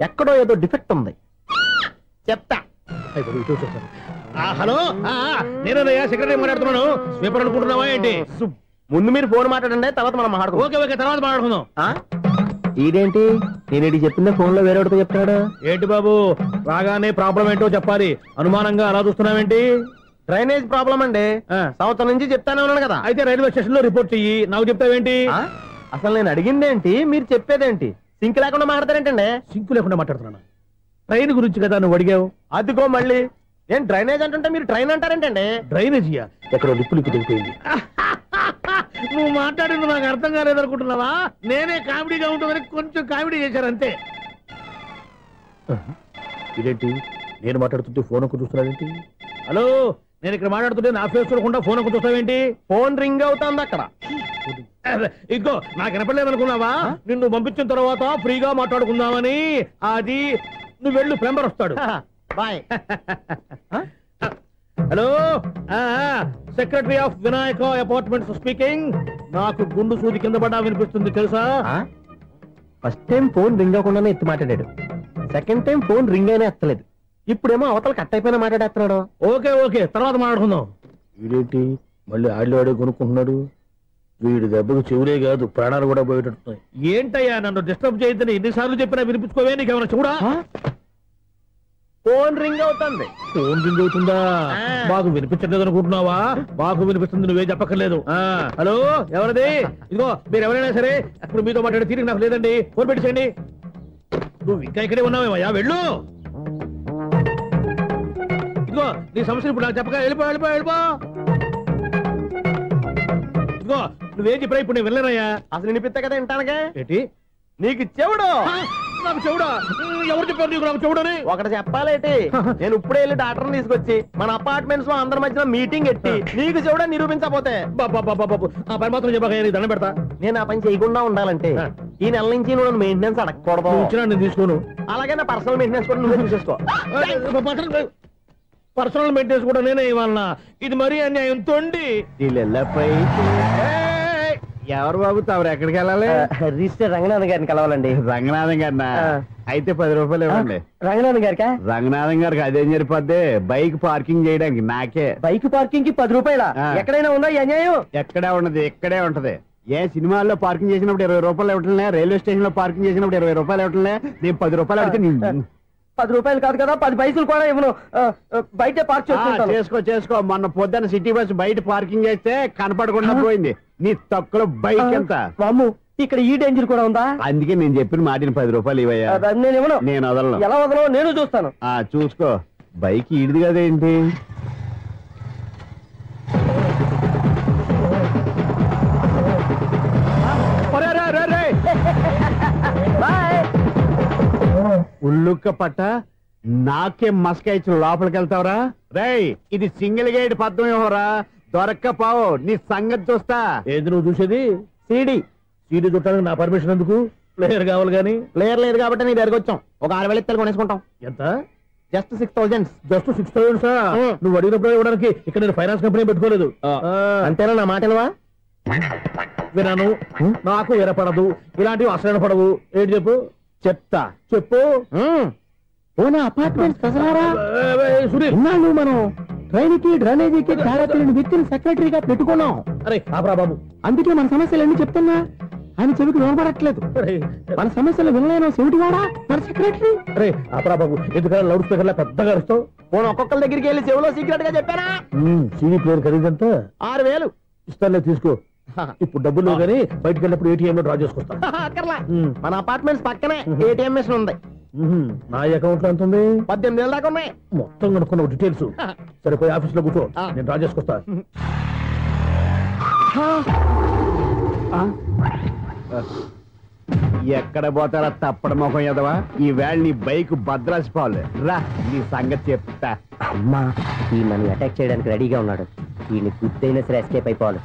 ఎక్కడో ఏదో డిఫెక్ట్ ఉంది, చెప్తా. హలో, నేనయ్యా సెక్రటరీ మాట్లాడుతున్నాను. స్వీపర్ అనుకుంటున్నావా ఏంటి? ముందు మీరు ఫోన్ మాట్లాడండి, తర్వాత మనం మాట్లాడుకో. ఓకే ఓకే, తర్వాత మాట్లాడుకుందాం. ఇదేంటి నేను చెప్పిందే ఫోన్ లో వేరే ఒకటి చెప్తాడు ఏంటి బాబు? రాగానే ప్రాబ్లం ఏంటో చెప్పాలి. అనుమానంగా అలా చూస్తున్నావేంటి? డ్రైనేజ్ ప్రాబ్లం అండి. సంవత్సరం నుంచి చెప్తానే ఉన్నాను కదా. అయితే రైల్వే స్టేషన్ లో రిపోర్ట్ చెయ్యి. నాకు చెప్తావేంటి? అసలు నేను అడిగిందేంటి, మీరు చెప్పేదేంటి? సింక్ లేకుండా మాట్లాడతారేంటండి? సింకు లేకుండా మాట్లాడుతున్నాను. ట్రైన్ గురించి కదా నువ్వు అడిగావు. అదిగో మళ్ళీ ఏం డ్రైనేజ్ అంటుంటే మీరు ట్రైన్ అంటారేంటండి? డ్రైనేజీయా? ఎక్కడో లిప్పులికి దిగిపోయింది. నువ్వు మాట్లాడింది నాకు అర్థం కాలేదనుకుంటున్నావా? నేనే కామెడీగా ఉంటుందని కొంచెం కామెడీ చేశారు అంతే. ఇదేంటి నేను మాట్లాడుతుంటే ఫోన్ ఒక్క చూస్తున్నావేంటి? హలో, నేను ఇక్కడ మాట్లాడుతుంటే నా ఫేస్ చూడకుండా ఫోన్ ఒక్క చూస్తావేంటి? ఫోన్ రింగ్ అవుతుంది అక్కడ. ఇంకో నాకు వినపడలేదు అనుకున్నావా? నిన్ను పంపించిన తర్వాత ఫ్రీగా మాట్లాడుకుందామని. అది నువ్వు వెళ్ళు, ప్లంబర్ వస్తాడు. Bye. Hello, secretary of Vinayaka apartments speaking. నాకు గుండు సూది కింద పడ్డా వినిపిస్తుంది తెలుసా? ఫస్ట్ టైం ఫోన్ రింగ్ అవ్వకుండానే ఎత్తి మాట్లాడాడు, సెకండ్ టైం ఫోన్ రింగ్ అయినా ఎత్తలేదు, ఇప్పుడేమో అవతల కట్ అయిపోయినా మాట్లాడేస్తున్నాడు. ఓకే ఓకే, తర్వాత మాట్లాడుకుందాం. వీడేంటి మళ్ళీ ఆడిలో కొనుక్కుంటున్నాడు? వీడి దెబ్బకు చెవులే కాదు ప్రాణాలు కూడా పోయేటట్టున్నాయి. ఏంటయ్యా నన్ను డిస్టర్బ్ చేయొద్దని ఎన్నిసార్లు చెప్పినా వినిపించుకోవే? నీకేమైనా చూడా? ఫోన్ రింగ్ అవుతుంది. ఫోన్ రింగ్ అవుతుందా? మాకు వినిపించలేదు అనుకుంటున్నావా? మాకు వినిపిస్తుంది, నువ్వే చెప్పక్కర్లేదు. హలో, ఎవరిది? ఇదిగో మీరు ఎవరైనా సరే ఇప్పుడు మీతో మాట్లాడే తీరిక నాకు లేదండి. ఫోన్ పెట్టేసేయండి. నువ్వు ఇంకా ఇక్కడే ఉన్నావేమయ్యా, వెళ్ళు. ఇదిగో నీ సమస్యలు ఇప్పుడు నాకు చెప్పక వెళ్ళిపో వెళ్ళిపో వెళ్ళిపో. ఇదిగో నువ్వేం చెప్పరా ఇప్పుడు నేను వెళ్ళానయ్యా. అసలు వినిపిస్తా కదా వింటానగా. ఏంటి నీకు చెవుడు? నాకు చెవుడా? ఎవరు చెప్పారు నీకు నాకు చెవుడని? ఒకటి చెప్పాలేటి, నేను ఇప్పుడే వెళ్ళి డాక్టర్ని తీసుకొచ్చి మన అపార్ట్మెంట్స్ లో అందరి మధ్యలో మీటింగ్ ఎట్టి నీకు చెవుడా నిరూపించకపోతే ఆ పని మాత్రం చెప్పక దండం పెడతా. నేను ఆ పని చేయకుండా ఉండాలంటే ఈ నెల నుంచి నువ్వు మెయింటెనెన్స్ అడగకూడదు. వచ్చినా నేను తీసుకోను. అలాగే నా పర్సనల్ మెయింటెనెన్స్ కూడా నువ్వే చూసేసుకో. పర్సనల్ మెయింటెనెన్స్ కూడా నేనే ఇవ్వాలన్నా? ఇది మరీ అన్యాయం. తొండి ఎవరు బాబు తమరు ఎక్కడికి వెళ్ళాలి? రిజిస్టర్ రంగనాథన్ గారిని కలవాలండి. రంగనాథం గారినా? అయితే 10 రూపాయలు ఇవ్వండి. రంగనాథన్ గారికా? రంగనాథం గారికి అదేం సరిపోద్ది, బైక్ పార్కింగ్ చేయడానికి. నాకే బైక్ పార్కింగ్ కి 10 రూపాయల? ఎక్కడైనా ఉందా ఈ అన్యాయం? ఎక్కడే ఉన్నది, ఇక్కడే ఉంటది. ఏ సినిమాల్లో పార్కింగ్ చేసినప్పుడు 20 రూపాయలు ఇవ్వట్లే, రైల్వే స్టేషన్ లో పార్కింగ్ చేసినప్పుడు 20 రూపాయలు ఇవ్వట్లే. నేను 10 రూపాయలు అడితే 10 రూపాయలు కాదు కదా, 10 పైసలు కూడా ఇవ్వను. బయట పార్క్ చేసుకో. మొన్న పొద్దున్న సిటీ బస్ బయట పార్కింగ్ చేస్తే కనపడకుండా పోయింది. నీ తక్కువ బైక్ ఎంత? అమ్ము, ఇక్కడ ఈ డేంజర్ కూడా ఉందా? అందుకే నేను చెప్పిన మాటిని 10 రూపాయలు ఇవ్వయ్యా. నేను ఇవ్వను. నేను వదలను. ఎలా వదలను? నేను చూస్తాను. చూసుకో. బైక్ ఈడిది కదేంటి? ఉల్లుక్క పట్ట నాకే మస్క ఇచ్చిన లోపలికి వెళ్తావరా? రేయ్, ఇది సింగిల్ గేట్ పద్మం ఇవ్వరా? దొరక్కపోవు, నీ సంగతి చూస్తా. ఏది నువ్వు చూసేది? సీడీ చుట్టానికి నా పర్మిషన్ ఎందుకు? ప్లేయర్ కావాలి గానీ. ప్లేయర్ లేదు కాబట్టి నీ దగ్గరకు వచ్చాం. ఒక 6,000 ఇత్తలు కొనేసుకుంటాం. ఎంత? జస్ట్ 6,000. జస్ట్ 6,000? నువ్వు అడిగినప్పుడు ఇవ్వడానికి ఇక్కడ నేను ఫైనాన్స్ కంపెనీ పెట్టుకోలేదు. అంతేనా? నా మాట వినాను, నాకు వినపడదు. ఇలాంటివి అసలు పడవు. ఏంటి చెప్పు? చెప్తా. చెప్పు. అపార్ట్మెంట్ సునీల్, మనం ట్రైన్ కి డ్రైనేజీకి తేడా తెలియని వ్యక్తిని సెక్రటరీగా పెట్టుకున్నాం. అరే ఆపరా బాబు, అందుకే మన సమస్యలన్నీ చెప్తున్నా. ఆయన చెవికి వినపడట్లేదు. మన సమస్యలు వినలేను చెవిటి వాడా మన సెక్రటరీ. అరే ఆపరా బాబు, ఎందుకన్నా లౌడ్ స్పీకర్ లా పెద్దగా అరుస్తావు? ఫోన్ ఒక్కొక్కరి దగ్గరికి వెళ్ళి చెవిలో సీక్రెట్ గా చెప్పానా? సీడీ ప్లేయర్ ఖరీదంతా 6,000 ఇస్తానులే, తీసుకో. ఇప్పుడు డబ్బులు కానీ బయటకు వెళ్ళినప్పుడు ఏటీఎం లో డ్రా చేసుకొస్తా. మన అపార్ట్మెంట్స్ పక్కనే ఏటీఎం మిషన్ ఉంది. నా అకౌంట్ లో ఎంత ఉంది? 18,000 దాకా ఉన్నాయి. మొత్తం కనుక్కున్న డీటెయిల్స్. సరిపోయి ఆఫీస్ లో కూర్చో, నేను డ్రా చేసుకొస్తా. ఎక్కడ పోతారా తప్పడ మొహం ఎదవా? ఈ వేళ నీ బైక్ భద్రాసిపోవాలి. రా, నీ సంగతి చెప్తా. అమ్మా, ఈ మనం అటాక్ చేయడానికి రెడీగా ఉన్నాడు. ఈయన గుద్దైనా సరే ఎస్కేప్ అయిపోవాలి.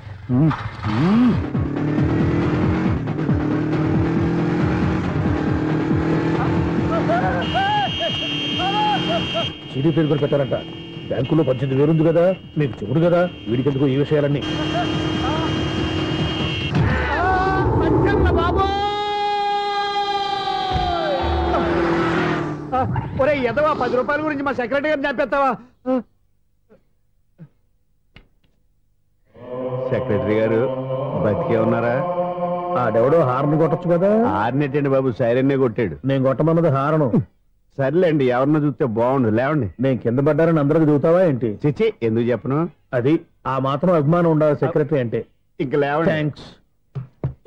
సీడీ ప్లేయర్ కూడా పెట్టారంట. బ్యాంకులో 18,000 ఉంది కదా, మీకు చెవుడు కదా, వీడికెందుకు ఈ విషయాలన్నీ? బాబు ఒరే ఎదవా 10 రూపాయల గురించి మా సెక్రటరీ గారిని చంపేస్తావా? సెక్రటరీ గారు బతికే ఉన్నారా? ఆడెవడో హార్న్ కొట్టచ్చు కదా. హార్నెట్టండి బాబు, సైరన్నే కొట్టాడు. నేను కొట్టమన్నది హారను. సర్లేండి, ఎవరినో చూస్తే బాగుండు. లేవండి. నేను కింద పడ్డారని అందరికి చూతావా ఏంటి? చిచ్చి, ఎందుకు చెప్పను? అది ఆ మాత్రం అభిమానం ఉండాలి సెక్రటరీ అంటే. ఇంక లేవండి. థ్యాంక్స్.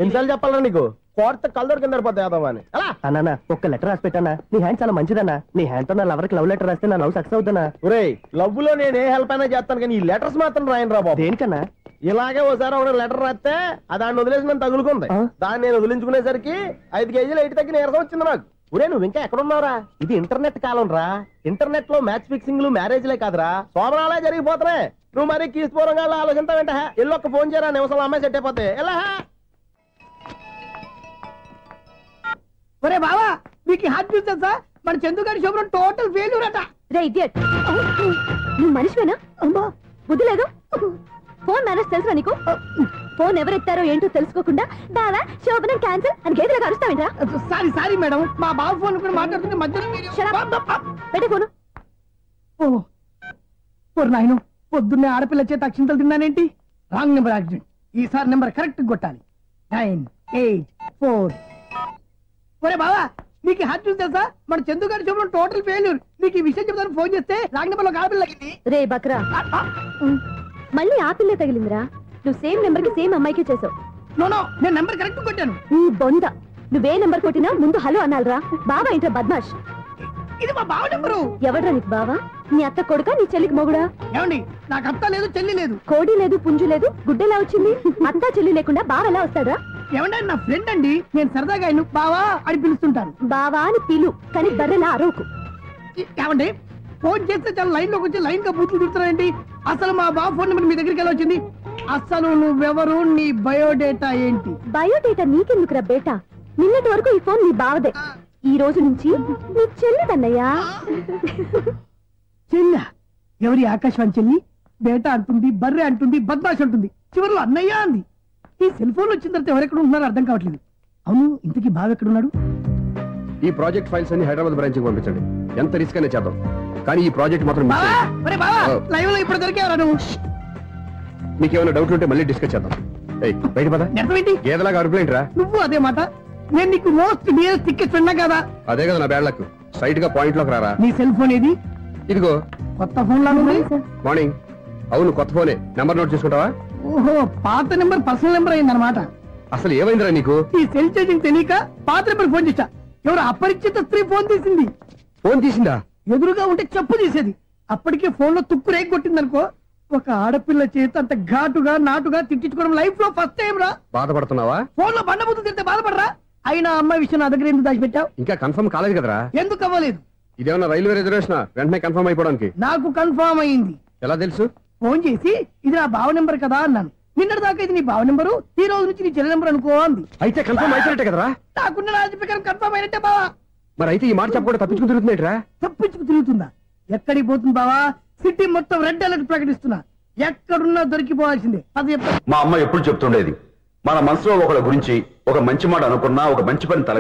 ఎన్నిసార్లు చెప్పాలన్నా నీకు? కోర్త కళ్ళోడు కింద పోతాయి అని. అన్నా ఒక్క లెటర్ రాసి పెట్టానా? నీ హ్యాండ్ చాలా మంచిదన్నా. నీ హ్యాండ్ తో నా లవర్కి లవ్ లెటర్ రాస్తే నా లవ్ సక్సెస్ అవుతానా? ఒరే, లవ్ లో నేను ఏ హెల్ప్ అయినా చేస్తాను, కానీ ఈ లెటర్స్ మాత్రం రాయను రా బాబు. దేనికన్నా? ఇలాగే ఓసారి ఒక లెటర్ రాస్తే దాన్ని వదిలేసి నన్ను తగులుకుంది. దాన్ని నేను వదిలించుకునేసరికి 5 కేజీలు 8 తగ్గి నీరసం వచ్చింది నాకు. ఒరే, నువ్వు ఇంకా ఎక్కడున్నావురా? ఇది ఇంటర్నెట్ కాలం రా. ఇంటర్నెట్ లో మ్యాచ్ ఫిక్సింగ్లు మ్యారేజ్లే కాదురా, సోమరాలే జరిగిపోతున్నాయి. నువ్వు మరి కీస్పూరంగా ఆలోచించావంట. ఎల్లొక్క ఫోన్ చేయరా, నిమిషంలో అమ్మాయి సెట్ అయిపోతే. ఎలా? ఒరే బావా, మీకు హార్ట్ న్యూస్ తెలుసా? మన చందుగారి శుభ్రం టోటల్ ఫెయిల్యూర్ అట. రే ఇడియట్, నువ్వు మనిషివేనా? అమ్మా, బుద్ధి లేదు. ఫోన్ మేనేజ్ తెలుసా నీకు? ఫోన్ ఎవరెత్తారో ఏంటో తెలుసుకోకుండా బావా శోభనం క్యాన్సిల్ అని గేదెలకు అరుస్తావేంట్రా? సారీ సారీ మేడం, మా బావ ఫోన్ కూడా మాట్లాడుతుంటే మధ్యలో పెట్టే ఫోను. ఓ నాయను, పొద్దున్నే ఆడపిల్ల చేత అక్షింతలు తిన్నానేంటి? Wrong number accident. ఈసారి నెంబర్ కరెక్ట్ కొట్టాలి. 9, 8, 4. ఒరే బావా, నీకు హార్ట్ న్యూస్ తెలుసా? మన చందుగారి శుభ్రం టోటల్ ఫెయిల్యూర్. నీకు ఈ విషయం చెప్తాను ఫోన్ చేస్తే రాంగ్ నెంబర్ లో ఆడపిల్ల తగ్గింది. రే బక్రా, మళ్ళీ ఆ పిల్లే తగిలిందిరా. నువ్వు సేమ్ నెంబర్ కి సేమ్ అమ్మాయికే చేసావు. నో, నేను నెంబర్ కరెక్ట్ కొట్టాను. నీ బొంద, నువ్వే నెంబర్ కొట్టినా ముందు హలో అనాలిరా. బావా ఇంట్లో బద్మాష్. ఇది మా బావ నెంబరు. ఎవడ్రా నీకు బావా? నీ అత్త కొడుక, నీ చెల్లికి మొగుడా? ఏమండి, నాకు అత్త లేదు, చెల్లి లేదు. కోడి లేదు, పుంజు లేదు, గుడ్డెలా వచ్చింది? అత్త చెల్లి లేకుండా బావ ఎలా వస్తాడా? ఏమంటే నా ఫ్రెండ్ అండి, నేను సరదాగా ఆయన బావా అని పిలుస్తుంటాను. బావా అని పిలు, కానీ బర్రెలా అరవకు. ఏమండి, ఫోన్ చేస్తే చాలా లైన్ లోకి వచ్చి లైన్ గా బూతులు తిడుతున్నాయండి. అసలు మా బావ ఫోన్ నెంబర్ మీ దగ్గరికి ఎలా వచ్చింది? అసలు నువ్వెవరు, నీ బయోడేటా ఏంటి? బయోడేటా నీకెందుకురా బేటా? నిన్నటి వరకు ఈ ఫోన్ నీ బావదే, ఈ రోజు నుంచి నీ చెల్లిదన్నయ్యా. చెల్ల? ఎవరి ఆకాశవాణి చెల్లి? బేటా అంటుంది, బర్రె అంటుంది, బద్మాష్ అంటుంది, చివరిలో అన్నయ్య అంది. ఈ సెల్ ఫోన్ వచ్చిన తర్వాత ఎవరెక్కడ ఉంటున్నారో అర్థం కావట్లేదు. అవును, ఇంతకీ బావ ఎక్కడున్నాడు? ఈ ప్రాజెక్ట్ ఫైల్స్ అన్ని హైదరాబాద్ బ్రాంచ్ కి పంపించండి. ఎంత రిస్క్ అయినా చేద్దాం, కానీ ఈ ప్రాజెక్ట్ మాత్రం లైవ్ లో ఇప్పుడు దొరికేవరా నువ్వు? మీకేమైనా డౌట్ ఉంటే మళ్ళీ డిస్కస్ చేద్దాం. బయట పద. ఏదలాగా అరుపులేంటి రా నువ్వు? అదే మాట. నేను నీకు మోస్ట్ డియరెస్ట్ టికెట్స్ విన్నా కదా. అదే కదా నా బ్యాడ్ లక్. స్ట్రైట్ గా పాయింట్ లోకి రారా. నీ సెల్ ఫోన్ ఏది? ఇదిగో. కొత్త ఫోన్ లాగా ఉంది. మార్నింగ్. అవును, కొత్త ఫోనే. నెంబర్ నోట్ చేసుకుంటావా? ఓహో, పాత నెంబర్ పర్సనల్ నెంబర్ అయిందన్నమాట. అసలు ఏమైందిరా నీకు? ఈ సెల్ చేసింగ్ తెలియక పాత నెంబర్ ఫోన్ చేశా. ఎవరు అపరిచిత స్త్రీ ఫోన్ తీసింది. ఫోన్ తీసిందా? ఎదురుగా ఉంటే చెప్పు తీసేది. అప్పటికే ఫోన్ లో తుక్కు రేగి కొట్టిందనుకో. ఒక ఆడపిల్ల చేత అంత ఘాటుగా నాటుగా తిట్టించుకోవడం లైఫ్ లో ఫస్ట్ టైం రా. బాధపడుతున్నావా? ఫోన్ లో బండబుద్ధి తింటే బాధపడరా? అయినా అమ్మాయి విషయం నా దగ్గర ఎందుకు దాచిపెట్టావు? ఇంకా కన్ఫర్మ్ కాలేదు కదరా. ఎందుకు అవ్వలేదు? ఇదేమన్నా రైల్వే రిజర్వేషన్? వెంటనే కన్ఫర్మ్ అయిపోవడానికి. నాకు కన్ఫర్మ్ అయింది. ఎలా తెలుసు? ఫోన్ చేసి ఇది నా బావ నెంబర్ కదా అన్నాను. నిన్నటి దాకా ఇది నీ బావ నెంబరు, ఈ రోజు నుంచి నీ చెల్లి నెంబర్ అనుకో అంది. అయితే కన్ఫర్మ్ అయిపోయినట్టే కదరా? నాకున్న రాజు ప్రకారం కన్ఫర్మ్ అయినట్టే బావా. మరి అయితే ఈ మాట చెప్పకుండా తప్పించుకుని తిరుగుతున్నట్రా? తప్పించుకు తిరుగుతుందా? ఎక్కడికి పోతుంది బావా? సిటీ మొత్తం రెడ్ అలర్ట్ ప్రకటిస్తున్నా. ఎక్కడున్నా దొరికిపోవాల్సిందే. అది మా అమ్మ ఎప్పుడు చెప్తుండేది, మన మనసులో ఒకళ్ళ గురించి ఒక మంచి మాట అనుకున్నా ఒక మంచి పని తల.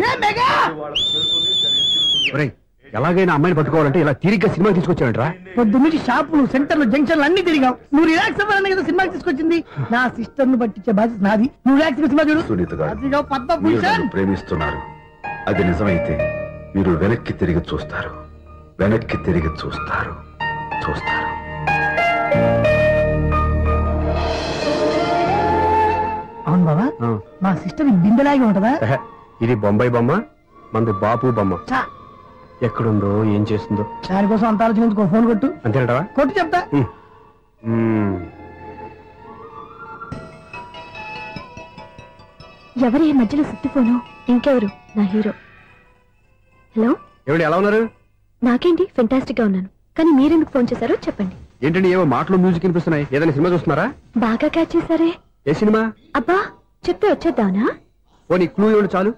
ఎలాగైనా అమ్మాయిని పట్టుకోవాలంటే ఇలా తిరిగ్గా సినిమా తీసుకొచ్చాడంట్రా. పొద్దు నుంచి షాపులు, సెంటర్లు, జంక్షన్లు అన్ని తిరిగావు. నువ్వు రిలాక్స్ అవ్వాలని కదా సినిమాకి తీసుకొచ్చింది. నా సిస్టర్ ను పట్టించే బాధ్యత నాది. నువ్వు రిలాక్స్ సినిమా చూడు. సునీత గారు, అదిగో పద్మభూషణ్. మీరు నన్ను ప్రేమిస్తున్నారు. అది నిజమైతే మీరు వెనక్కి తిరిగి చూస్తారు, వెనక్కి తిరిగి చూస్తారు, చూస్తారు. అవును బాబా, మా సిస్టర్ బిందెలాగే ఉంటదా? ఇది బొంబాయి బొమ్మ, మంది బాపు బొమ్మ. ఎక్కడుందో ఏం చేస్తుందో దానికోసం అంత ఆలోచన. ఫోన్ కొట్టు. అంతేనంటావా? కొట్టు చెప్తా. ఎవరి ఈ మధ్యలో సుత్తి ఫోను? ఇంకెవరు? నా హీరో. హలో, ఏమిటి ఎలా ఉన్నారు? నాకేంటి, ఫెంటాస్టిక్ గా ఉన్నాను. కానీ మీరెందుకు ఫోన్ చేశారో చెప్పండి. ఏంటండి ఏవో మాటలు మ్యూజిక్ వినిపిస్తున్నాయి? ఏదైనా సినిమా చూస్తున్నారా? బాగా క్యాచ్ చేశారే. ఏ సినిమా? అబ్బా, చెప్తే వచ్చేద్దానా? ఓ నీ క్లూ ఇవ్వండి చాలు.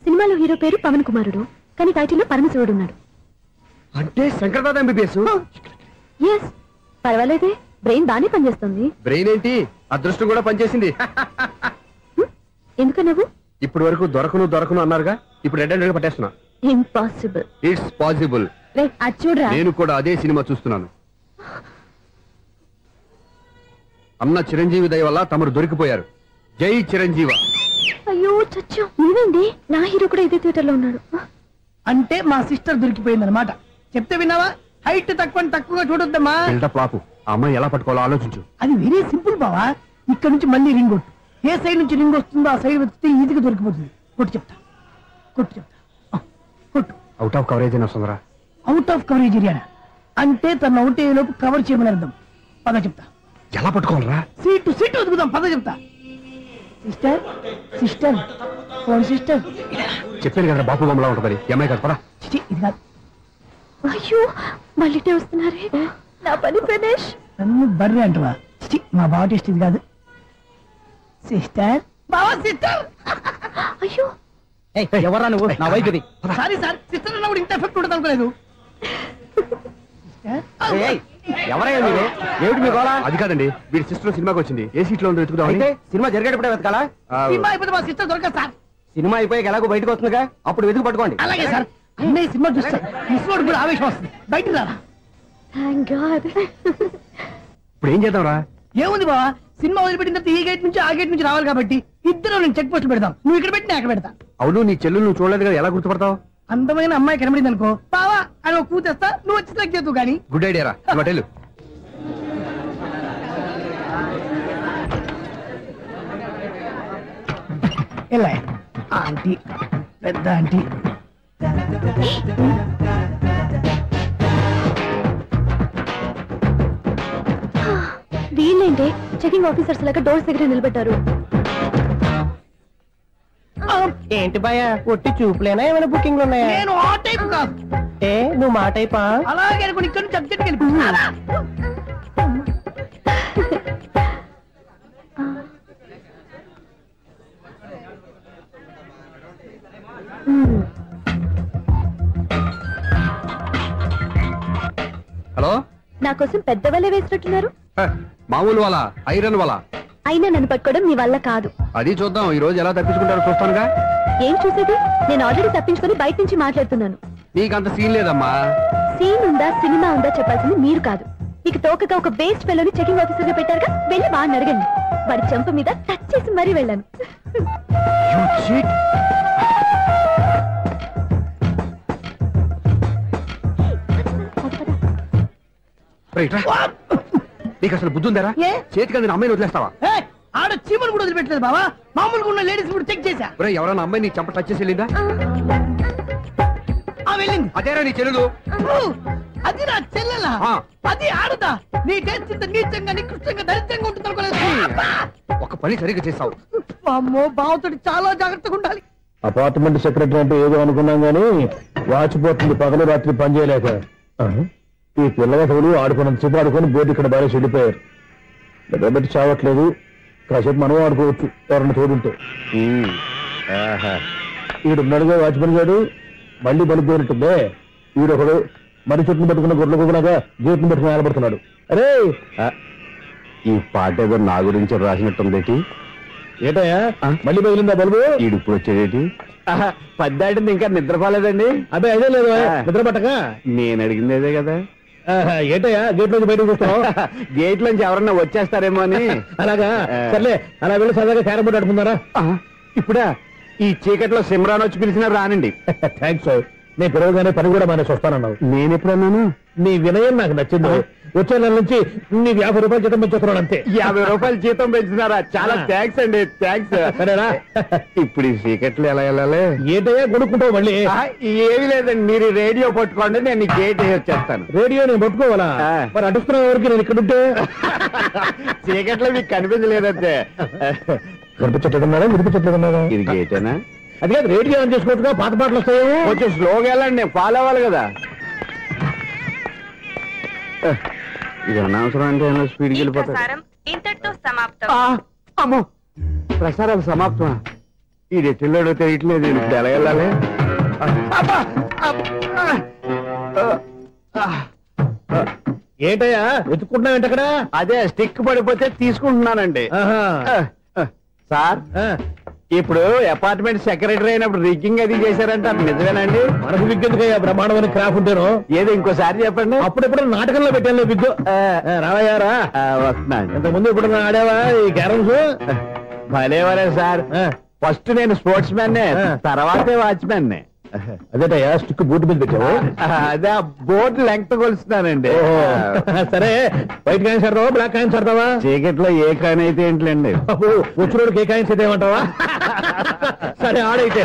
సినిమాలో హీరో పేరు పవన్ కుమారుడు, కానీ టైటిల్లో పరమశివుడు ఉన్నాడు. అంటే శంకర్దాద ఎంబీబీఎస్. ఎస్, పర్వాలేదే, బ్రెయిన్ బానే పనిచేస్తుంది. బ్రెయిన్ ఏంటి, అదృష్టం కూడా పనిచేసింది. ఎందుకు నువ్వు? ఇప్పటి వరకు దొరకను అన్నారుగా, ఇప్పుడు రెడ్ హ్యాండెడ్ గా పట్టేస్తున్నా. ఇంపాసిబుల్. It's possible. అది చూడరా. నేను కూడా అదే సినిమా చూస్తున్నాను. అన్న చిరంజీవి దయ వల్ల తమరు దొరికిపోయారు. జై చిరంజీవ. అయ్యో చచ్చో, ఏమైంది? నా హీరో కూడా ఇదే థియేటర్ లో ఉన్నాడు. అంటే మా సిస్టర్ దొరికిపోయింది అనమాట. చెప్తే విన్నావా? హైట్ తక్కువగా చూడొద్దమ్మా. పాపు ఆ అమ్మాయి ఎలా పట్టుకోవాలో ఆలోచించు. అది వెరీ సింపుల్ బావా. ఇక్కడ నుంచి మళ్ళీ రింగ్ కొట్టు. ఏ సైడ్ నుంచి రింగ్ వస్తుందో ఆ సైడ్ వస్తే ఈజీగా దొరికిపోతుంది. కొట్టు చెప్తా. కొట్టు. అవుట్ ఆఫ్ కవరేజ్ అయినా వస్తుందరా? అవుట్ ఆఫ్ కవరేజ్ ఏరియా అంటే తన అవుట్ అయ్యే లోపు కవర్ చేయమని అర్థం. పద చెప్తా. ఎలా పట్టుకోవాలరా? సీటు వెతుకుదాం. పద చెప్తా. Sister phone sister. చెప్పాను కదా బాపు బొమ్మలా ఉంటుంది. అమ్మాయి కదా పరా. ఇది కాదు. అయ్యో మళ్ళీ వస్తున్నారే. నా పని ఫినిష్. నన్ను బర్రె అంటవా? మా బావ టేస్ట్ ఇది కాదు. సిస్టర్ బావా సిస్టర్. అయ్యో ఎవరా నువ్వు? నా వైపు ఇది. సారీ సార్, సిస్టర్ అన్నప్పుడు ఇంత ఎఫెక్ట్ ఉంటుంది అనుకోలేదు. ఎవరయ్యా మీరే? ఏమిటి మీ గోళ? అది కాదండి, వీడి సిస్టర్ సినిమాకి వచ్చింది. ఏ సీట్ లో ఉందో వెతుకుదాం. అయితే సినిమా జరిగేటప్పుడే వెతకాలా? సినిమా అయిపోతే మా సిస్టర్ దొరకదు సార్. సినిమా అయిపోయాక ఎలాగో బయటకు వస్తుందిగా, అప్పుడు వెతుకు పట్టుకోండి. అలాగే సార్. అన్నయ్య సినిమా చూస్తారు, మిస్వాడు కూడా ఆవేశం వస్తుంది. బయట రారా. Thank God. ఇప్పుడు ఏం చేద్దాం రా? ఏముంది బావా, సినిమా వదిలిపెట్టిన తర్వాత ఈ గేట్ నుంచి ఆ గేట్ నుంచి రావాలి కాబట్టి ఇద్దరు నేను చెక్ పోస్ట్ పెడతాం. నువ్వు ఇక్కడ పెట్టి నేను అక్కడ పెడతా. అవును, నీ చెల్లు నువ్వు చూడలేదు కదా, ఎలా గుర్తుపడతావు? అందమైన అమ్మాయి కనబడింది అనుకో, బావా అని ఒక కూతేస్తా, నువ్వు వచ్చి సెలెక్ట్ చేద్దు కానీ. గుడ్ ఐడియా రా. హోటల్ ఎలా ఆంటీ, పెద్ద ఆంటీ. వీళ్ళేంటే చెకింగ్ ఆఫీసర్స్ లాగా డోర్స్ దగ్గర నిలబెట్టారు. ఏంటి భయ, ఒట్టి చూపులేనా ఏమైనా బుకింగ్లు ఉన్నాయా? నేను ఆ టైప్ కాదు. నువ్వు మా టైపా? అలాగే అనుకుని ఇక్కడ నుంచి అర్జెంట్కి వెళ్ళిపోతా. హలో, నా కోసం పెద్ద వలే వేసినట్టున్నారు. మామూలు వాళ్ళ ఐరన్ వాళ్ళ. అయినా నన్ను పట్టుకోవడం మీ వల్ల కాదు. అది చూద్దాం, ఈ రోజు ఎలా తప్పించుకుంటారో చూస్తానుగా. ఏం చూసేది? నేను ఆల్రెడీ తప్పించుకొని బయట నుంచి మాట్లాడుతున్నాను. నీకంత సీన్ లేదమ్మా. సీన్ ఉందా సినిమా ఉందా చెప్పాల్సింది మీరు కాదు. మీకు తోకగా ఒక బేస్ట్ ఫెలోని చెకింగ్ ఆఫీసర్ గా పెట్టారుగా, వెళ్ళి వాడిని అడగండి. వాడి చెంప మీద టచ్ చేసి మరీ వెళ్ళాను. నీకు అసలు బుద్ధి ఉందారా? చేతికి అందిన అమ్మాయిని వదిలేస్తావా? ఆడ చీమలు కూడా వదిలిపెట్టలేదు బావా. మామూలుగా ఉన్న లేడీస్ కూడా చెక్ చేశా. ఎవరైనా అమ్మాయి నీ చెంప టచ్ చేసి వెళ్ళిందా? వెళ్ళింది. అదేరా నీ చెల్లెలు? అది నా చెల్లెలా? అది ఆడదా? నీ టేస్ట్ ఇంత నీచంగా నికృష్టంగా దరిద్రంగా ఉంటుంది అనుకోలేదు. ఒక పని సరిగ్గా చేస్తావు. అమ్మో, బావతోటి చాలా జాగ్రత్తగా ఉండాలి. అపార్ట్మెంట్ సెక్రటరీ అంటే ఏదో అనుకున్నాం గానీ వాచిపోతుంది పగలు రాత్రి పని చేయలేక. ఈ పిల్లగటోడు ఆడుకున్నంత సేపు ఆడుకొని బోర్డు ఇక్కడ బాగా చెడిపోయారు. నిద్రబెట్టి చావట్లేదు. కాసేపు మనం ఆడుకోవచ్చు ఎవరన్నా తోడుంటే. ఈడున్నాడుగా వాచ్మెన్ గారు, మళ్ళీ బలి పోయినట్టుందే. ఈడొకడు మరి చెట్టును పట్టుకున్న గొడ్ల కుక్కలాగా గేట్ను పట్టుకుని ఏలబడుతున్నాడు. అరే, ఈ పాట ఏదో నా గురించి రాసినట్టుంది. ఏటయ్యా మళ్ళీ బదిలిందా బల్బు? ఈడు ఇప్పుడు వచ్చేదేటి? పద్దాటింది ఇంకా నిద్రపోలేదండి. అదే అదే లేదు నిద్ర పట్టక. నేను అడిగింది అదే కదా. ఏటయ్యా గేట్ నుంచి బయటకు చూస్తావు? గేట్ లోంచి ఎవరన్నా వచ్చేస్తారేమో అని. అలాగా, సర్లే అలా వెళ్ళి సరదాగా క్యారం బోర్డు ఆడుకున్నారా? ఇప్పుడా? ఈ చీకట్లో సిమ్రాన్ వచ్చి పిలిచినా రానండి. థ్యాంక్స్. నేను పిలవగానే పని కూడా మానేసి వస్తానన్నావు. నేను ఎప్పుడన్నాను? నీ వినయం నాకు నచ్చింది. వచ్చే నెల నుంచి నీకు 50 రూపాయలు జీతం పెంచుతున్నాను అంతే. 50 రూపాయలు జీతం పెంచుతున్నారా? చాలా థ్యాంక్స్ అండి. థ్యాంక్స్. సరేనా? ఇప్పుడు ఈ చీకట్లు ఎలా వెళ్ళాలి? ఏంటయ్యా కొనుక్కుంటావు మళ్ళీ? ఏమి లేదండి, మీరు రేడియో పట్టుకోండి, నేను గేట్ వచ్చేస్తాను. రేడియో నేను పట్టుకోవాలా? మరి అడుస్తున్న వరకు నేను ఇక్కడ ఉంటే చీకట్లో మీకు కనిపించలేదంటే. కనిపించట్లేదన్నారా వినిపించట్లేదన్నారా? ఇది గేటేనా? అది కాదు, రేడియో ఆన్ చేసుకోవచ్చుగా, పాత పాటలు వస్తాయేమో. కొంచెం స్లోగా వెళ్ళండి, నేను ఫాలో అవ్వాలి కదా. ఇది అనవసరం అంటే స్పీడ్కి వెళ్ళిపోతాడు. ఇంతటితో సమాప్తం. అమ్మో, ప్రసారాలు సమాప్తమా? ఈ రెట్టిల్లోడో తెలియట్లేదు. ఇప్పుడు ఎలా వెళ్ళాలి? ఏంటయ్యా వెతుక్కుంటున్నావు ఏంటి అక్కడ? అదే స్టిక్ పడిపోతే తీసుకుంటున్నానండి. సార్, ఇప్పుడు అపార్ట్మెంట్ సెక్రటరీ అయినప్పుడు రిగ్గింగ్ అది చేశారంట, నిజమేనండి? మనకు విగ్గెందుకయ్యా బ్రహ్మాండమైన క్రాఫ్ట్ ఉంటాను. ఏదో ఇంకోసారి చెప్పండి. అప్పుడెప్పుడు నాటకంలో పెట్టాను విగ్గు. రావయ్యారా? వస్తున్నాను. ఇంతకుముందు ఇప్పుడు ఆడావా ఈ క్యారమ్స్? భలేవరే సార్. ఫస్ట్ నేను స్పోర్ట్స్ మ్యాన్, తర్వాతే వాచ్మెన్. అదేటయ్యా స్టిక్ బూట్ మీద పెట్టావు? అదే బోర్డు లెంగ్త్ కొలుస్తున్నానండి. సరే వైట్ కాయిన్స్ ఆడతావా బ్లాక్ కాయిన్స్ ఆడతావా? చీకట్ లో ఏ కాయిన్ అయితే ఏంటిలేండి. వచ్చినోడికి ఏ కాయిన్స్ అయితే ఏమంటావా? సరే ఆడైతే.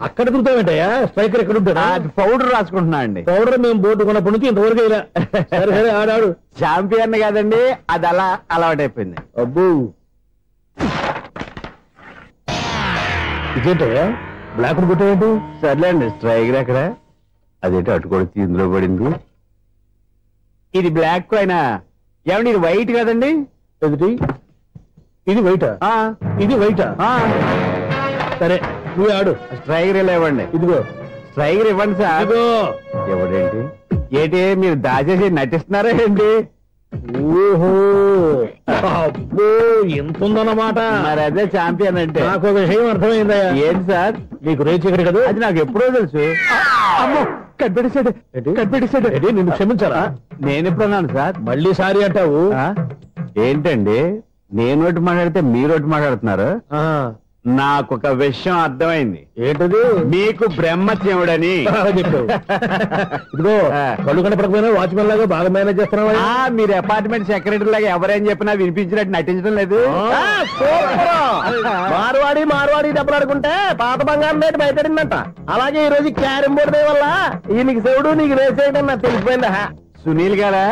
అక్కడ తిరుగుతావేంటయ్యా? స్ట్రైకర్ ఎక్కడ ఉంటాడా? పౌడర్ రాసుకుంటున్నా అండి. పౌడర్ మేము బోర్డు కొన్నప్పటి నుంచి ఇంతవరకు ఇలా. సరే సరే ఆడాడు. ఛాంపియన్ కాదండి, అది అలా అలవాటైపోయింది. అబ్బు ఇదేంటయ్యా బ్లాక్ కొట్టావేంటి? సర్లేండి. స్ట్రైకర్ ఎక్కడ? అదేంటి అటుకొడితే ఇందులో పడింది. ఇది బ్లాక్ అయినా ఏమండి, ఇది వైట్ కదండి? ఎదుటి ఇది వైటా? ఇది వైటా? సరే నువ్వు ఆడు. స్ట్రైకర్ ఇలా ఇవ్వండి. ఇదిగో స్ట్రైకర్ ఇవ్వండి సార్. ఇదిగో. ఎవడేంటి ఏంటి మీరు దాచేసి నటిస్తున్నారా ఏంటి? ఓహో అబ్బో ఎంత ఉందన్నమాట. మరి అదే ఛాంపియన్ అంటే. నాకు ఒక విషయం అర్థమైందయ్యా. ఏంటి సార్? నీకు రేచి ఇక్కడ కదా? అది నాకు ఎప్పుడో తెలుసు. అమ్మో కనిపెట్టేశాడు, కనిపెట్టేశాడు. నిన్ను క్షమించారా? నేను ఎప్పుడన్నాను సార్? మళ్ళీ సారీ అంటావు? ఏంటండి నేను ఒకటి మాట్లాడితే మీరు ఒకటి మాట్లాడుతున్నారు? నాకు ఒక విషయం అర్థమైంది. ఏంటది? మీకు బ్రహ్మత్యముడని చెప్పావు. ఇదిగో కళ్ళు కనపడకపోయినా వాచ్మెన్ లాగా బాగా మేనేజ్ చేస్తున్నావా? మీరు అపార్ట్మెంట్ సెక్రటరీ లాగా ఎవరేం చెప్పినా వినిపించినట్టు నటించడం లేదు. మార్వాడి దెబ్బలాడుకుంటే పాత బంగారం రేటు బయటడిందంట. అలాగే ఈ రోజు క్యారం బోర్డు దే వల్ల ఈయనకి శివుడు నీకు రేసేయడం నాకు తెలిసిపోయిందా? సునీల్ గారా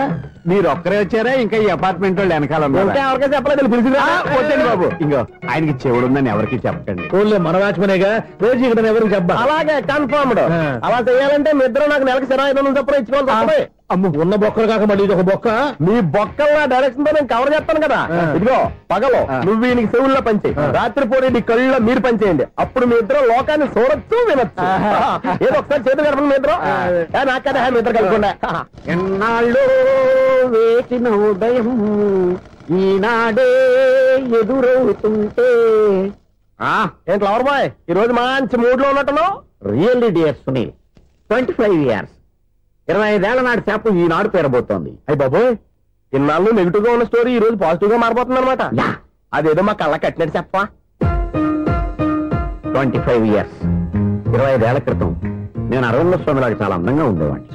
మీరు ఒక్కరే వచ్చారా? ఇంకా ఈ అపార్ట్మెంట్ వాళ్ళు వెనకాల ఎవరికైనా చెప్పలేదు, పిలిచిరా. వద్దండి బాబు, ఇంకో ఆయనకి చెవుడుందని ఎవరికి చెప్పకండి. ఓన్లీ మన వాచ్మనేగా రోజు ఇక్కడ ఎవరికి చెప్పా. అలాగే కన్ఫర్మ్డ్. అలా చేయాలంటే మీ ఇద్దరు నాకు నెలకు 2500 చొప్పున ఇచ్చుకోవాలి. అమ్మ ఉన్న బొక్కలు కాక మళ్ళీ ఇది ఒక బొక్క. మీ బొక్కల డైరెక్షన్ తో నేను కవర్ చేస్తాను కదా. ఇదిగో పగలో నువ్వు ఈయనకి చెవుల్లో పంచే, రాత్రిపూట నీ కళ్ళలో మీరు పనిచేయండి. అప్పుడు మీ ఇద్దరు లోకాన్ని చూడొచ్చు వినొచ్చు. ఏదో ఒకసారి చేతులు కలపండి మీ ఇద్దరు. నాకు కదా మీ ఇద్దరు కలుపుకుండా. ఎన్నాళ్ళు వేసిన ఉదయం ఈనాడే ఎదురవుతుంటే. ఏంటి లవర్ బాయ్ ఈ రోజు మంచి మూడ్ లో ఉన్నట్టున్నావు? రియల్లీ డియర్ సునీల్, 25 years 25 ఏళ్ల నాటి చేప ఈనాడు పేరబోతోంది. అయ్యి బాబోయ్, ఇన్నాళ్ళు నెగిటివ్ గా ఉన్న స్టోరీ ఈ రోజు పాజిటివ్ గా మారిపోతుంది అనమాట. అదేదో మా కళ్ళ కట్టినట్టు చెప్పా. 25 years 25 ఏళ్ల క్రితం నేను అరవింద స్వామి లాగా చాలా అందంగా ఉండేవాడిని.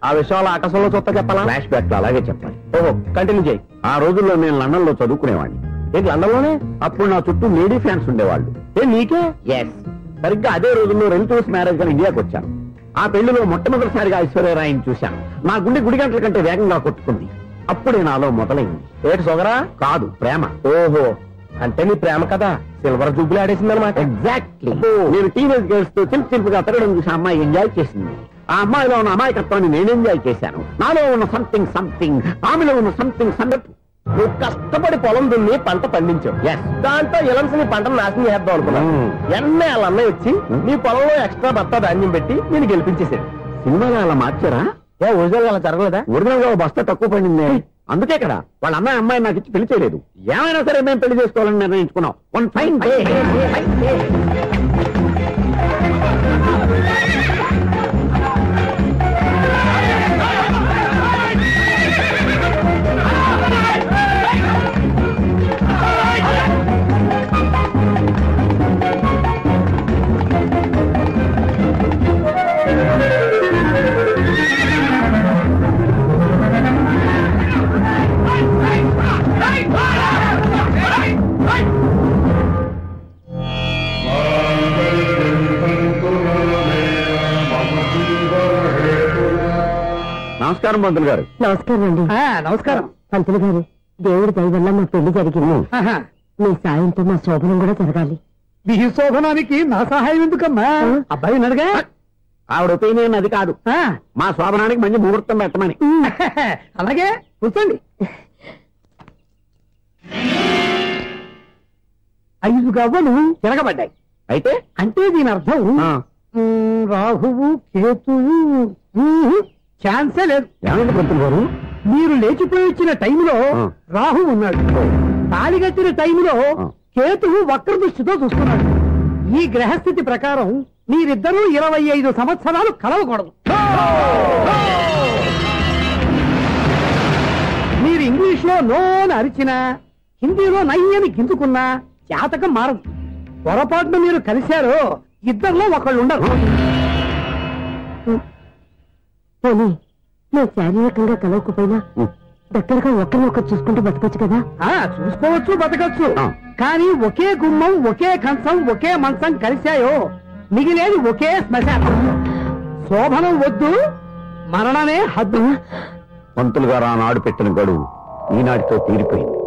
ఆ విషయాలు ఆకాశంలో చూస్తా చెప్పాలా? ఫ్లాష్ బ్యాక్ లో అలాగే చెప్పాలి. ఓహో కంటిన్యూ చేయి. ఆ రోజుల్లో నేను లండన్ లో చదువుకునేవాడిని. ఏంటి లండన్ లోనే? అప్పుడు నా చుట్టూ లేడీ ఫ్యాన్స్ ఉండేవాళ్ళు. నీకే? ఎస్. సరిగ్గా అదే రోజుల్లో రిలేటివ్స్ మ్యారేజ్ గా ఇండియాకి వచ్చాను. ఆ పెళ్లిలో మొట్టమొదటిసారిగా ఐశ్వర్యరాయని చూశాను. నా గుండె గుడి గంటల కంటే వేగంగా కొట్టుకుంది. అప్పుడే నాలో మొదలైంది. ఏటి సొగరా? కాదు, ప్రేమ. ఓహో, అంటే నీ ప్రేమ కదా సిల్వర్ జూబ్లీ ఆడేసింది అనమాట. ఎగ్జాక్ట్లీ. నేను టీనేజ్ గర్ల్స్ తో చిలుపుగా తిరగడం చూసి అమ్మాయి ఎంజాయ్ చేసింది. ఆ అమ్మాయిలో ఉన్న అమాయకత్వాన్ని నేను ఎంజాయ్ చేశాను. నాలో ఉన్న సంథింగ్ ఆమెలో ఉన్న సంథింగ్. నువ్వు కష్టపడి పొలం దున్ని పంట పండించావు. దాంతో ఇలంసి నీ పంటను నాశనం చేద్దాం అనుకున్నాను. ఎన్నే వాళ్ళ అన్నయ్య వచ్చి నీ పొలంలో ఎక్స్ట్రా బత్తా ధాన్యం పెట్టి నేను గెలిపించేసాడు. సినిమాలో అలా మార్చారా? ఒరిజినల్ అలా జరగలేదా? ఒరిజినల్ గా బస్తా తక్కువ పడింది. అందుకే కదా వాళ్ళ అమ్మాయి నాకు ఇచ్చి పెళ్లి చేయలేదు. ఏమైనా సరే మేము పెళ్లి చేసుకోవాలని నిర్ణయించుకున్నాం. One fine day. నమస్కారం పంతులు గారు. నమస్కారం అండి. నమస్కారం పంతులు గారు. దేవుడి దయ వల్ల మా పెళ్లి జరిగింది. మీ సాయంతో మా శోభనం కూడా జరగాలి. మీ శోభనానికి నా సహాయం ఎందుకమ్మా? అబ్బాయి అడగా ఆవిడ ఒపీనియన్ అది కాదు. మా శోభనానికి మంచి ముహూర్తం పెట్టమని. అలాగే కూర్చోండి. 5 గవ్వలు తిరగబడ్డాయి. అయితే అంటే దీని అర్థం రాహువు కేతువు ఛాన్సే లేదు. ఏమైంది పంతులు గారు? మీరు లేచిపోయి వచ్చిన టైంలో రాహు ఉన్నాడు. తాళి కట్టిన టైంలో కేతువు వక్ర దృష్టితో చూస్తున్నాడు. ఈ గ్రహస్థితి ప్రకారం మీరిద్దరూ 25 సంవత్సరాలు కలవకూడదు. మీరు ఇంగ్లీష్ లో నోని అరిచినా, హిందీలో నయ్యని గింజుకున్నా జాతకం మారదు. పొరపాటున మీరు కలిశారో ఇద్దరిలో ఒకళ్ళు ఉండరు. పోనీ నువ్వు శారీరకంగా కలవకపోయినా దగ్గరగా ఒకరినొకరు చూసుకుంటూ బతకొచ్చు కదా. చూసుకోవచ్చు, బతకచ్చు. కానీ ఒకే గుమ్మం, ఒకే కంచం, ఒకే మంచం కలిశాయో మిగిలేది ఒకే శ్మశానం. శోభనం వద్దు, మరణమే హద్దు. పంతులు గారు ఆనాడు పెట్టిన గడువు ఈనాటితో తీరిపోయింది.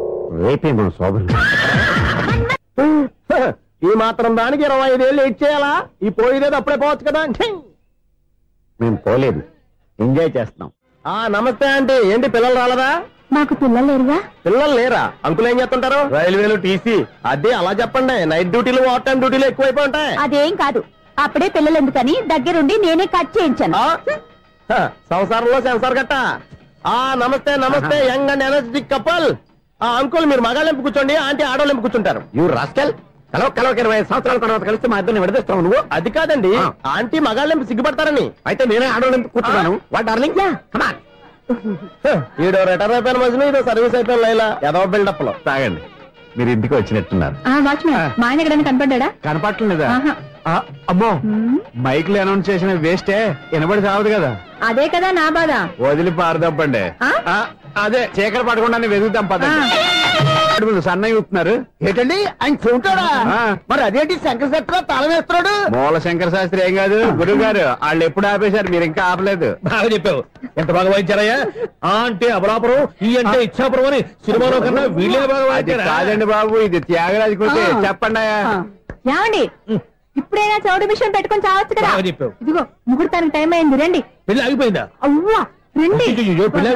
రేపే మన శోభనం. ఈ మాత్రం దానికి 25 ఏళ్ళు ఇచ్చేయాలా? ఈ పోయేదేది అప్పుడే పోవచ్చు కదా. మేము పోలేదు, ఎంజాయ్ చేస్తున్నాం. నమస్తే ఆంటీ. ఏంటి పిల్లలు రాలదా? మాకు పిల్లలు లేరుగా. పిల్లలు లేరా? అంకులు ఏం చేస్తుంటారు? రైల్వేలు టీసీ. అదే అలా చెప్పండి. నైట్ డ్యూటీలు, ఓవర్ టైం డ్యూటీలు ఎక్కువైపోయి ఉంటాయి. అదేం కాదు, అప్పుడే పిల్లలు ఎందుకని దగ్గరుండి నేనే కట్ చేయించాను. సంసారంలో సెన్సార్ గట్ట. నమస్తే నమస్తే, young and energetic couple. Uncle మీరు మగాళ్ళెంపు కూర్చోండి, ఆంటీ ఆడోళ్ళెంపు కూర్చుంటారు. యూ రాస్కెల్, కలవక 20 సంవత్సరాల తర్వాత కలిస్తే మా ఇద్దరిని విడదీస్తావు నువ్వు. అది కాదండి, ఆంటీ మగాళ్ళెంపు సిగ్గుపడతారని. అయితే నేనే ఆడోళ్ళెంపు కూర్చున్నాను. What darling, come on. ఈడో రిటైర్ అయిపోయిన మధ్యన ఇదో సర్వీస్ అయిపోయిన లైలా ఏదో బిల్డప్ లో. తాగండి, మీరు ఇంటికి వచ్చినట్టున్నారు. వాచ్మెన్ మా ఆయన ఎక్కడైనా కనపడ్డా? కనపట్లేదా? అమ్మో, మైక్ లో అనౌన్స్ చేసిన వేస్టే, వినబడి సావదు కదా. అదే కదా నా బాధ. వదిలి పారదప్పండి. అదే చీకటి పడకుండా వెతుకుతాం పదండి. సన్నయ్య చూస్తున్నారు ఏంటండి ఆయన చూంటాడా? మరి అదేంటి శంకర శెట్టిలో తాళం వేస్తున్నాడు? మూల శంకర శాస్త్రి ఏం కాదు గురువు గారు, వాళ్ళు ఎప్పుడు ఆపేశారు, మీరు ఇంకా ఆపలేదు. బాగా చెప్పావు, ఎంత బాగా వాయించారయ్యా. ఆ అంటే అబలాపురం, ఈ అంటే ఇచ్చాపురం అని సినిమాలో కన్నా వీళ్ళే బాగా వాయించారు. కాదండి బాబు, ఇది త్యాగరాజు కొట్టి. చెప్పండి. ఏమండి, ఇప్పుడైనా చౌడు మిషన్ పెట్టుకొని చావచ్చు కదా. బాగా చెప్పావు. ఇదిగో ముహూర్తానికి టైం అయింది, రండి. పెళ్లి ఆగిపోయిందా? అవ్వా రండి. పెళ్లి